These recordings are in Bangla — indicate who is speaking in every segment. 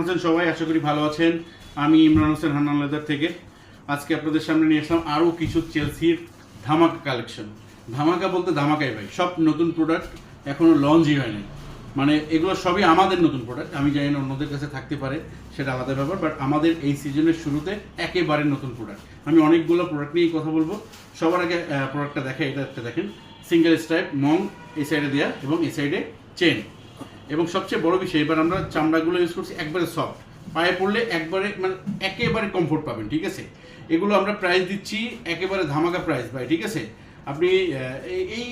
Speaker 1: আছেন সবাই? আশা করি ভালো আছেন। আমি ইমরান হোসেন হান্নান লেদার থেকে আজকে আপনাদের সামনে নিয়ে আসলাম আরও কিছু চেলসির ধামাকা কালেকশন। ধামাকা বলতে ধামাকাই ভাই, সব নতুন প্রোডাক্ট, এখনও লঞ্চই হয়নি। মানে এগুলো সবই আমাদের নতুন প্রোডাক্ট। আমি জানি না অন্যদের কাছে থাকতে পারে, সেটা আলাদা ব্যাপার, বাট আমাদের এই সিজনের শুরুতে একেবারে নতুন প্রোডাক্ট। আমি অনেকগুলো প্রোডাক্ট নিয়েই কথা বলবো। সবার আগে প্রোডাক্টটা দেখে, এটা একটা দেখেন, সিঙ্গেল স্ট্রাইপ মং এই সাইডে দেওয়া এবং এই সাইডে চেন। এবং সবচেয়ে বড় বিষয়, এবার আমরা চামড়াগুলো ইউজ করছি একবারে সফট, পায়ে পড়লে একবারে মানে একেবারে কমফোর্ট পাবেন, ঠিক আছে। এগুলো আমরা প্রাইস দিচ্ছি একেবারে ধামাকা প্রাইস ভাই, ঠিক আছে। আপনি এই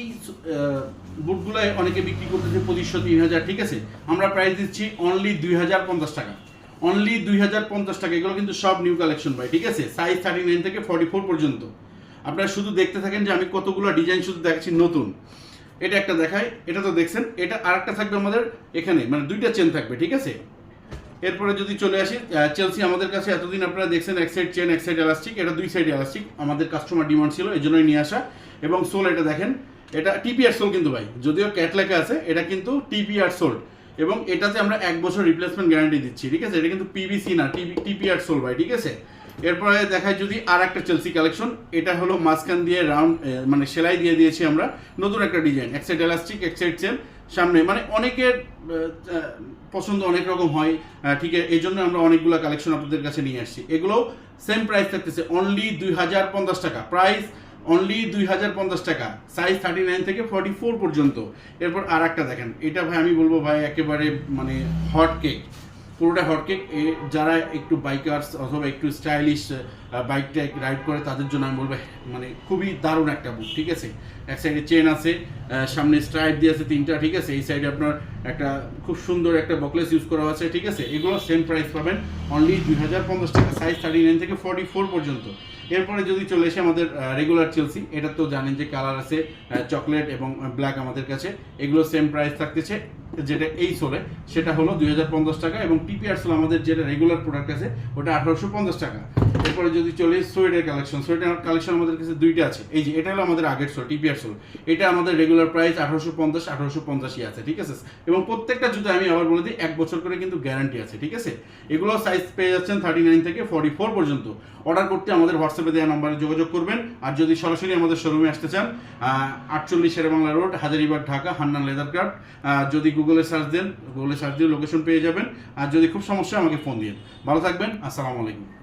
Speaker 1: বুটগুলো অনেকে বিক্রি করতেছে 2500-3000, ঠিক আছে। আমরা প্রাইস দিচ্ছি অনলি 2050 টাকা, অনলি 2050 টাকা। এগুলো কিন্তু সব নিউ কালেকশন ভাই, ঠিক আছে। সাইজ 39 থেকে 44 পর্যন্ত। আপনারা শুধু দেখতে থাকেন যে আমি কতগুলো ডিজাইন শুধু দেখাচ্ছি নতুন। এটা একটা দেখাই, এটা তো দেখছেন। এটা আরেকটা থাকবে আমাদের এখানে, মানে দুইটা চেন থাকবে, ঠিক আছে। এরপরে যদি চলে আসি, চেলসি আমাদের কাছে এতদিন আপনারা দেখছেন এক সাইড চেন এক সাইড এলাস্টিক, এটা দুই সাইড এলাস্টিক। আমাদের কাস্টমার ডিমান্ড ছিল, এই জন্যই নিয়ে আসা। এবং সোল এটা দেখেন, এটা টিপিআর সোল কিন্তু ভাই, যদিও ক্যাট লেখা আছে, এটা কিন্তু টিপিআর সোল। এবং এটাতে আমরা 1 বছর রিপ্লেসমেন্ট গ্যারান্টি দিচ্ছি, ঠিক আছে। এটা কিন্তু পিভিসি না, টিপিআর সোল ভাই, ঠিক আছে। এরপরে দেখায় যদি আর একটা চেলসি কালেকশন, এটা হলো মাঝখান দিয়ে রাউন্ড মানে সেলাই দিয়ে দিয়েছি আমরা, নতুন একটা ডিজাইন, এক সাইড এলাস্টিক এক সাইড চেন সামনে। মানে অনেকের পছন্দ অনেক রকম হয়, ঠিক আছে। এই জন্য আমরা অনেকগুলো কালেকশন আপনাদের কাছে নিয়ে আসছি। এগুলো সেম প্রাইস থাকতেছে অনলি 2050 টাকা, প্রাইস অনলি 2050 টাকা, সাইজ 39 থেকে 44 পর্যন্ত। এরপর আর একটা দেখেন, এটা ভাই আমি বলবো ভাই একেবারে মানে হট কেক, পুরোটা হট কেক। যারা একটু বাইকার্স অথবা একটু স্টাইলিশ বাইকটা রাইড করে তাদের জন্য আমি বলবো মানে খুবই দারুণ একটা বুট, ঠিক আছে। এক সাইডে চেন আছে, সামনে স্ট্রাইপ দিয়ে আছে 3টা, ঠিক আছে। এই সাইডে আপনার একটা খুব সুন্দর একটা বকলেস ইউজ করা আছে, ঠিক আছে। এগুলো সেম প্রাইস পাবেন অনলি 2050 টাকা, সাইজ 39 থেকে 44 পর্যন্ত। এরপরে যদি চলে এসে আমাদের রেগুলার চেলসি, এটা তো জানেন যে কালার আছে চকলেট এবং ব্ল্যাক আমাদের কাছে। এগুলো সেম প্রাইস থাকতেছে, যেটা এই সোলে সেটা হলো 2050 টাকা, এবং টিপিআর সোল আমাদের যেটা রেগুলার প্রোডাক্ট আছে ওটা 1850 টাকা। এরপরে যদি চলে সোয়েটের কালেকশন, সোয়েটের কালেকশন আমাদের কাছে দুইটা আছে। এই যে এটা হলো আমাদের আগের সোল, টিপিআর সোল। এটা আমাদের রেগুলার প্রাইস 1850 আছে, ঠিক আছে। এবং প্রত্যেকটা জুতো আমি আবার বলে দিই 1 বছর করে কিন্তু গ্যারান্টি আছে, ঠিক আছে। এগুলো সাইজ পেয়ে যাচ্ছেন 39 থেকে 44 পর্যন্ত। অর্ডার করতে আমাদের হোয়াটসঅ্যাপে দেওয়া নম্বরে যোগাযোগ করবেন। আর যদি সরাসরি আমাদের শোরুমে আসতে চান, 48 Sher-e-Bangla road, Hazaribagh, Dhaka, Hannan leather craft. যদি গুগলে সার্চ দেন, গুগলে সার্চ দিয়ে লোকেশন পেয়ে যাবেন। আর যদি খুব সমস্যা আমাকে ফোন দিন। ভালো থাকবেন, আসসালামু আলাইকুম।